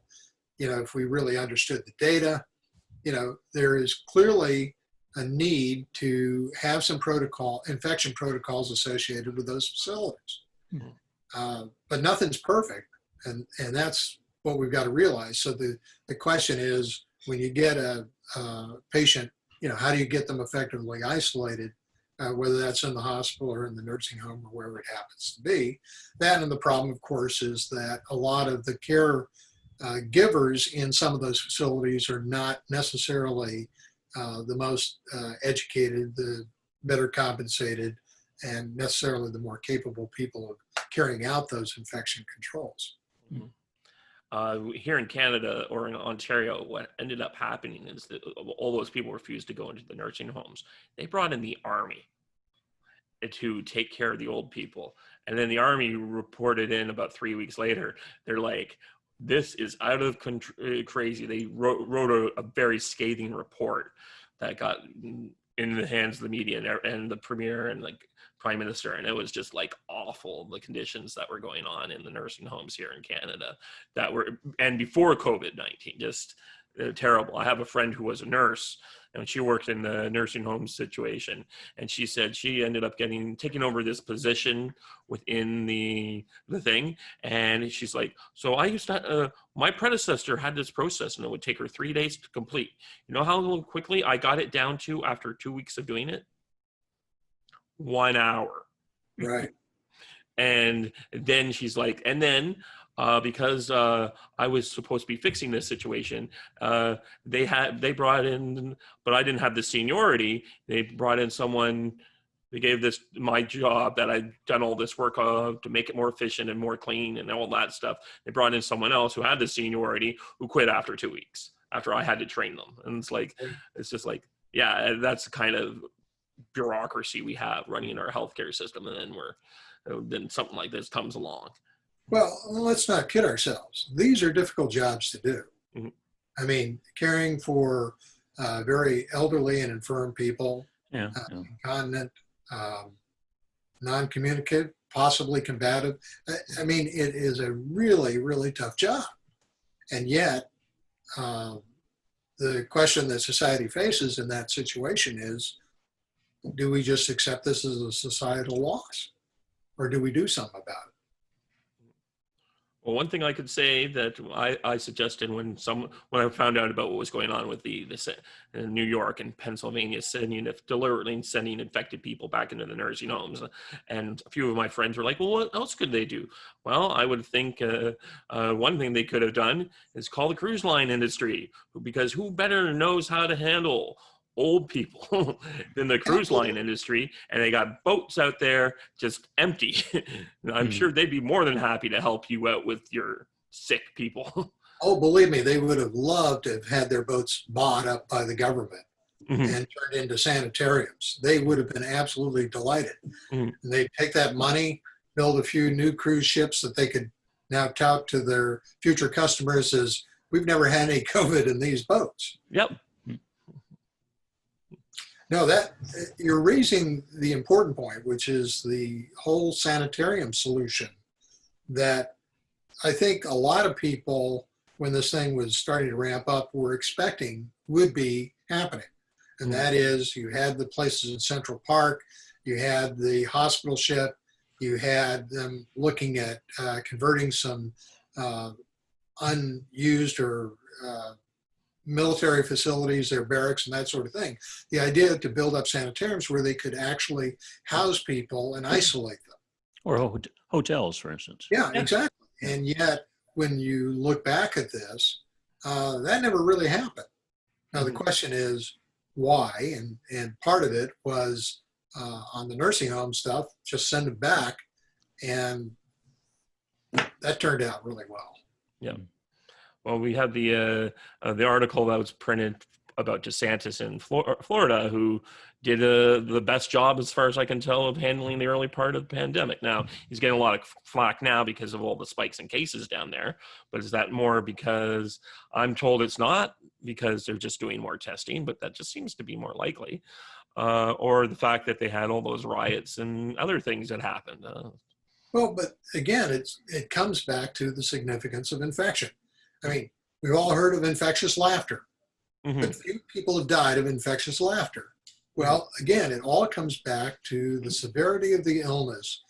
if we really understood the data. There is clearly a need to have some infection protocols associated with those facilities. But nothing's perfect, and that's what we've got to realize. So the question is, when you get a patient, how do you get them effectively isolated, whether that's in the hospital or in the nursing home or wherever it happens to be. That, and the problem, of course, is that a lot of the care givers in some of those facilities are not necessarily the most educated, the better compensated, and necessarily the more capable people of carrying out those infection controls. Here in Canada or in Ontario, what ended up happening is that all those people refused to go into the nursing homes. They brought in the army to take care of the old people. And then the army reported in about 3 weeks later, they're like, this is out of crazy. They wrote a very scathing report that got in the hands of the media and the premier and like prime minister, and it was just like awful, the conditions that were going on in the nursing homes here in Canada that were, and before COVID-19, just terrible. I have a friend who was a nurse, and she worked in the nursing home situation, and she said she ended up taking over this position within the thing. And she's like, so I used to my predecessor had this process, and it would take her 3 days to complete. You know how quickly I got it down to after 2 weeks of doing it? 1 hour. Right. And then she's like, and then because I was supposed to be fixing this situation, they brought in, but I didn't have the seniority. They brought in someone. They gave my job that I'd done all this work to make it more efficient and more clean and all that stuff. They brought in someone else who had the seniority, who quit after 2 weeks after I had to train them. And it's just like, yeah, that's the kind of bureaucracy we have running in our healthcare system. And then something like this comes along. Well, let's not kid ourselves. These are difficult jobs to do. Mm-hmm. I mean, caring for very elderly and infirm people, incontinent, non-communicative, possibly combative. I mean, it is a really, really tough job. And yet, the question that society faces in that situation is, do we just accept this as a societal loss? Or do we do something about it? Well, one thing I could say that I suggested when I found out about what was going on with this in New York and Pennsylvania, deliberately sending infected people back into the nursing homes, and a few of my friends were like, "Well, what else could they do?" Well, I would think one thing they could have done is call the cruise line industry, because who better knows how to handle old people than the cruise line industry, and they got boats out there just empty. I'm sure they'd be more than happy to help you out with your sick people. Oh, believe me, they would have loved to have had their boats bought up by the government and turned into sanitariums. They would have been absolutely delighted. And they'd take that money, build a few new cruise ships that they could now tout to their future customers as, we've never had any COVID in these boats. Yep. No, that you're raising the important point, which is the whole sanitarium solution that I think a lot of people, when this thing was starting to ramp up, were expecting would be happening. And that is, you had the places in Central Park, you had the hospital ship, you had them looking at converting some unused or military facilities, their barracks and that sort of thing. The idea to build up sanitariums where they could actually house people and isolate them. Or hotels, for instance. Yeah, exactly. And yet, when you look back at this, that never really happened. Now, the question is why? And part of it was on the nursing home stuff, just send them back. And that turned out really well. Yeah. Well, we had the article that was printed about DeSantis in Florida, who did the best job, as far as I can tell, of handling the early part of the pandemic. Now, he's getting a lot of flack now because of all the spikes in cases down there. But is that more because I'm told it's not, because they're just doing more testing, but that just seems to be more likely, or the fact that they had all those riots and other things that happened? Well, but again, it comes back to the significance of infection. I mean, we've all heard of infectious laughter, but few people have died of infectious laughter. Well, again, it all comes back to the severity of the illness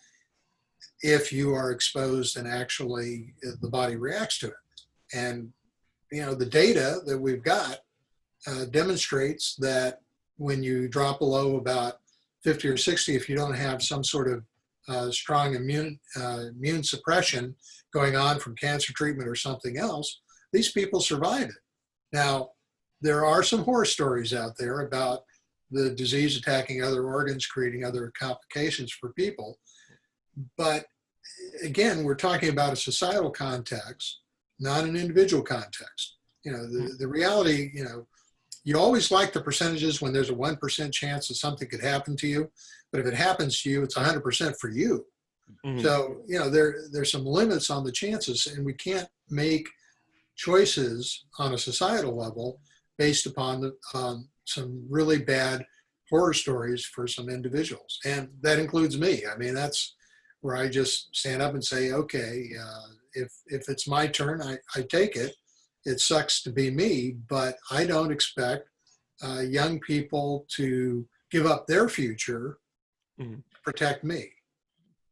if you are exposed and actually the body reacts to it. And, you know, the data that we've got demonstrates that when you drop below about 50 or 60, if you don't have some sort of strong immune suppression going on from cancer treatment or something else, these people survive it. Now, there are some horror stories out there about the disease attacking other organs, creating other complications for people. But again, we're talking about a societal context, not an individual context. You know, the reality, you know, you always like the percentages when there's a 1% chance that something could happen to you. But if it happens to you, it's 100% for you. So, you know, there's some limits on the chances, and we can't make choices on a societal level based upon some really bad horror stories for some individuals. And that includes me. I mean, that's where I just stand up and say, okay, if it's my turn, I take it. it sucks to be me, but I don't expect young people to give up their future Mhm. to protect me.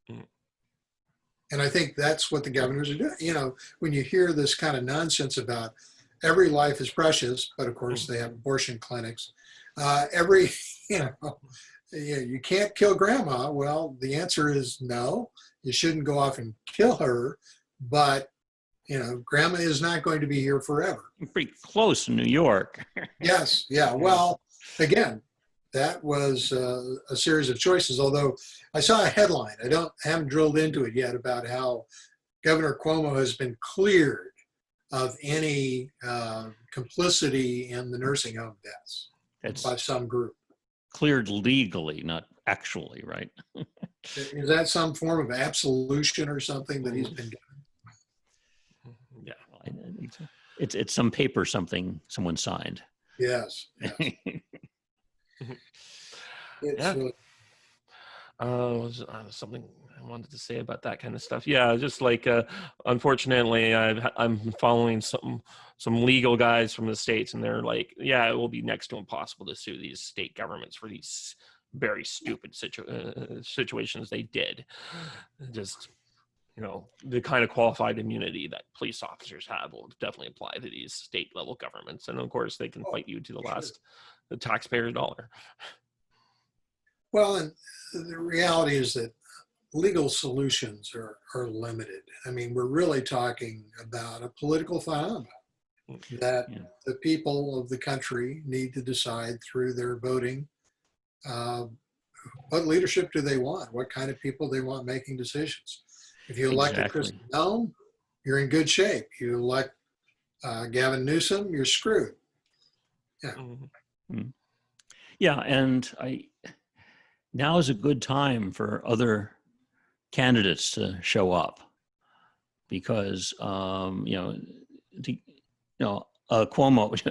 Mhm. And I think that's what the governors are doing. You know, when you hear this kind of nonsense about every life is precious, but of course they have abortion clinics. Every, you know, you can't kill grandma. Well, the answer is no. You shouldn't go off and kill her, but you know, grandma is not going to be here forever. Pretty close in New York. Yes, yeah. Well, again, that was a series of choices. Although I saw a headline, haven't drilled into it yet, about how Governor Cuomo has been cleared of any complicity in the nursing home deaths That's by some group. cleared legally, not actually, right? Is that some form of absolution or something that he's been given? Yeah. I think so. It's some paper someone signed. Yes, yes. It's Yeah. Was something I wanted to say about that kind of stuff. Yeah, just like unfortunately, I'm following some legal guys from the states, and they're like, yeah, it will be next to impossible to sue these state governments for these very stupid situations they did. Just, you know, the kind of qualified immunity that police officers have will definitely apply to these state level governments, and of course, they can fight you to the taxpayer dollar. well, and the reality is that legal solutions are limited. I mean, we're really talking about a political phenomenon that Yeah. the people of the country need to decide through their voting what leadership do they want, what kind of people they want making decisions. If you elect a Chris Exactly. Noem, you're in good shape. You elect Gavin Newsom, you're screwed. Yeah. Mhm. Yeah, and now is a good time for other candidates to show up, because Cuomo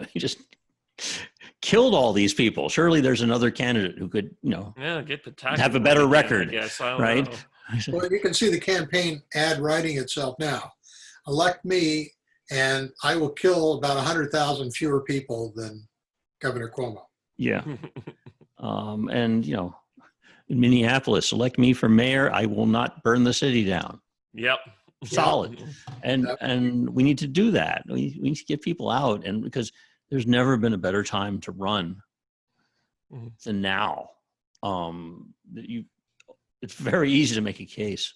he just killed all these people. Surely there's another candidate who could Yeah, get the tax have a reform better again, record, I guess. I don't right? know. Well, you can see the campaign ad writing itself now. Elect me, and I will kill about 100,000 fewer people than Governor Cuomo. Yeah. And in Minneapolis, elect me for mayor, I will not burn the city down. Yep. Solid. And we need to do that. We need to get people out, and because there's never been a better time to run than now. It's very easy to make a case.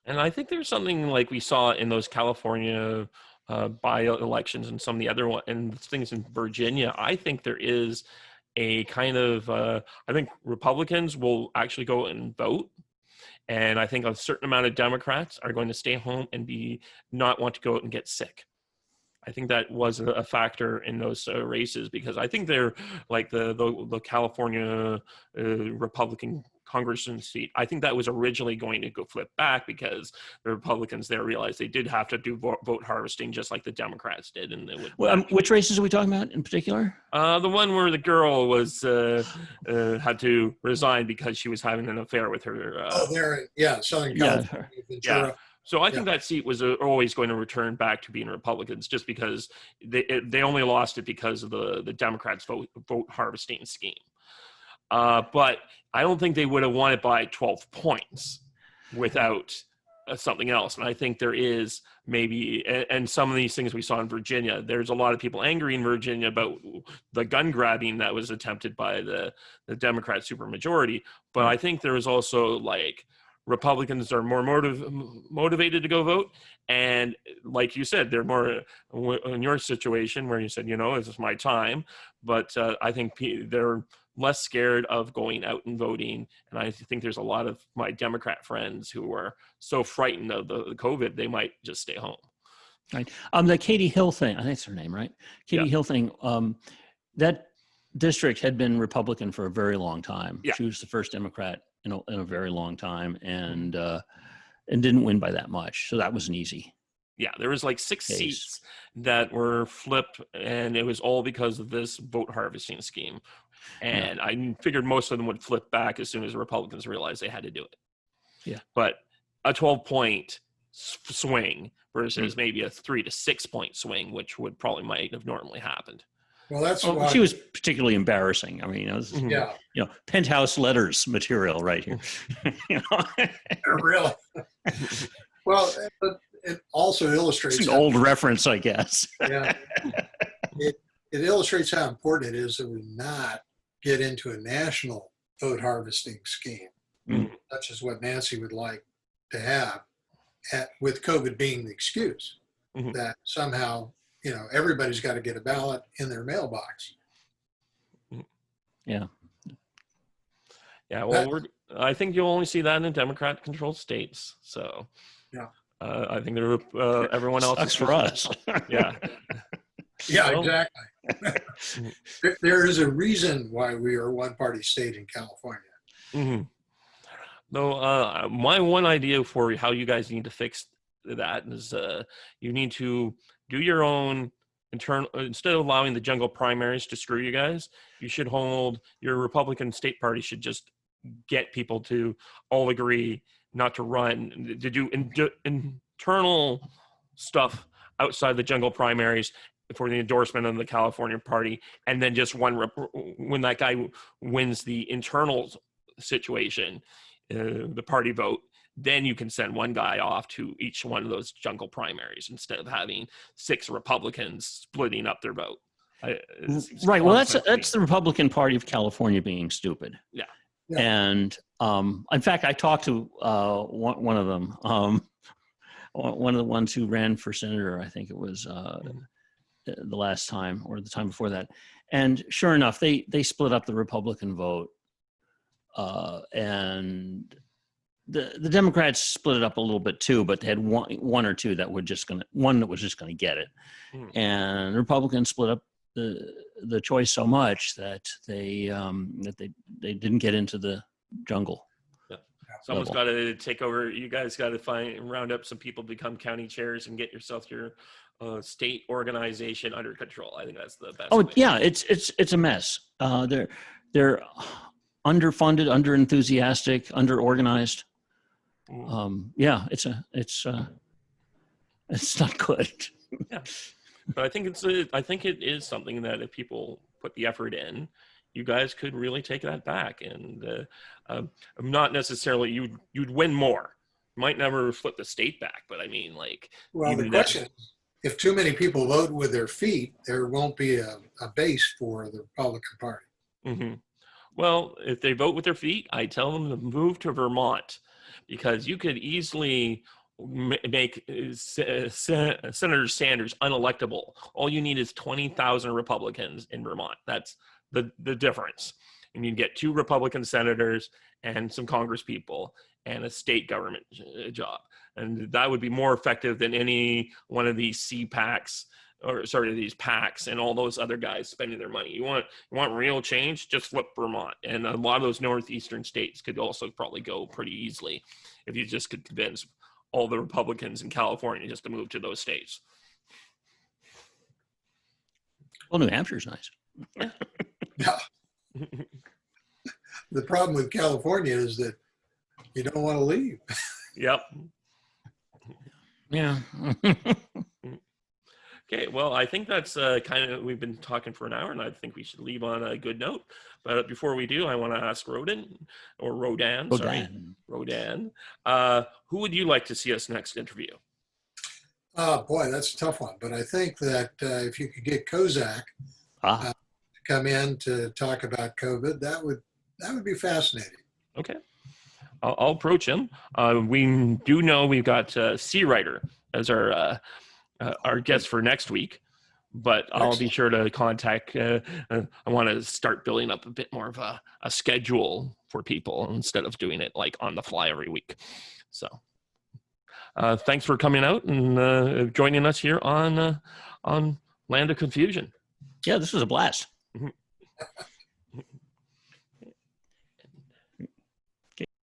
And I think there's something like we saw in those California by-elections and some of the other and things in Virginia. I think there is a kind of, I think Republicans will actually go and vote. And I think a certain amount of Democrats are going to stay home and not want to go out and get sick. I think that was a factor in those races, because I think they're like the California Republican congressman seat. I think that was originally going to go flip back, because the Republicans there realized they did have to do vote harvesting just like the Democrats did. And which races are we talking about in particular? The one where the girl was had to resign because she was having an affair with her. Southern California, Ventura. Yeah. So I think that seat was always going to return back to being Republicans, just because they only lost it because of the Democrats' vote harvesting scheme. But I don't think they would have won it by 12 points without something else. And I think there is maybe, and some of these things we saw in Virginia, there's a lot of people angry in Virginia about the gun grabbing that was attempted by the Democrat supermajority. But I think there is also like Republicans are more motivated to go vote. And like you said, they're more in your situation where you said, this is my time. But I think they're less scared of going out and voting. And I think there's a lot of my Democrat friends who are so frightened of the COVID, they might just stay home. Right. The Katie Hill thing, I think that's her name, right? Katie Hill thing, that district had been Republican for a very long time. Yeah. She was the first Democrat in a very long time, and didn't win by that much. So that was an easy. Yeah, there was like 6 seats that were flipped, and it was all because of this vote harvesting scheme. And I figured most of them would flip back as soon as the Republicans realized they had to do it. Yeah. But a 12-point swing versus maybe a 3 to 6 point swing, which would probably might have normally happened. Well, that's Oh, why. she was particularly embarrassing. I mean, this is, Yeah, penthouse letters material right here. really. Well, but it also illustrates It's an how, old reference, I guess. yeah, it illustrates how important it is that we not get into a national vote harvesting scheme, such as what Nancy would like to have, with COVID being the excuse that somehow, everybody's got to get a ballot in their mailbox. Yeah. Yeah, well, I think you'll only see that in Democrat-controlled states. So, yeah, I think everyone else Sucks for us. Yeah. yeah, Well, exactly. There is a reason why we are a one-party state in California. Though, my one idea for how you guys need to fix that is you need to do your own internal, instead of allowing the jungle primaries to screw you guys, you should hold your Republican state party should just get people to all agree not to run, to do internal stuff outside the jungle primaries for the endorsement of the California party, and then just when that guy wins the internal situation, the party vote, then you can send one guy off to each one of those jungle primaries instead of having 6 Republicans splitting up their vote. Right. Well, that's the Republican Party of California being stupid. Yeah. And in fact, I talked to one of them, one of the ones who ran for senator. I think it was the last time or the time before that. And sure enough, they split up the Republican vote, and the Democrats split it up a little bit too, but they had one or two that were one that was just gonna get it, and the Republicans split up the choice so much that they didn't get into the jungle. Yeah. Someone's got to take over. You guys got to round up some people, become county chairs, and get yourself your state organization under control. I think that's the best. Oh way. yeah, it's a mess. They're underfunded, underenthusiastic, underorganized. Yeah, it's not good. Yeah. But I think it is something that if people put the effort in, you guys could really take that back. And not necessarily you'd win more. You might never flip the state back, but I mean, like. Well, the question is, if too many people vote with their feet, there won't be a base for the Republican Party. Mm-hmm. Well, if they vote with their feet, I tell them to move to Vermont, because you could easily make Senator Sanders unelectable. All you need is 20,000 Republicans in Vermont. That's the difference. And you get 2 Republican senators and some Congress people and a state government job. And that would be more effective than any one of these CPACs, these PACs and all those other guys spending their money. You want real change? Just flip Vermont. And a lot of those northeastern states could also probably go pretty easily if you just could convince all the Republicans in California just to move to those states. Well, New Hampshire's nice. Yeah. The problem with California is that you don't want to leave. Yep. Yeah. Okay, well, I think that's we've been talking for an hour, and I think we should leave on a good note. But before we do, I want to ask Rodin, who would you like to see us next interview? Oh, boy, that's a tough one. But I think that if you could get Kozak to come in to talk about COVID, that would be fascinating. Okay. I'll approach him. We do know we've got C. Writer as our guest for next week, but I'll be sure to contact. I want to start building up a bit more of a schedule for people instead of doing it like on the fly every week. So thanks for coming out and joining us here on Land of Confusion. Yeah, this was a blast. Mm-hmm.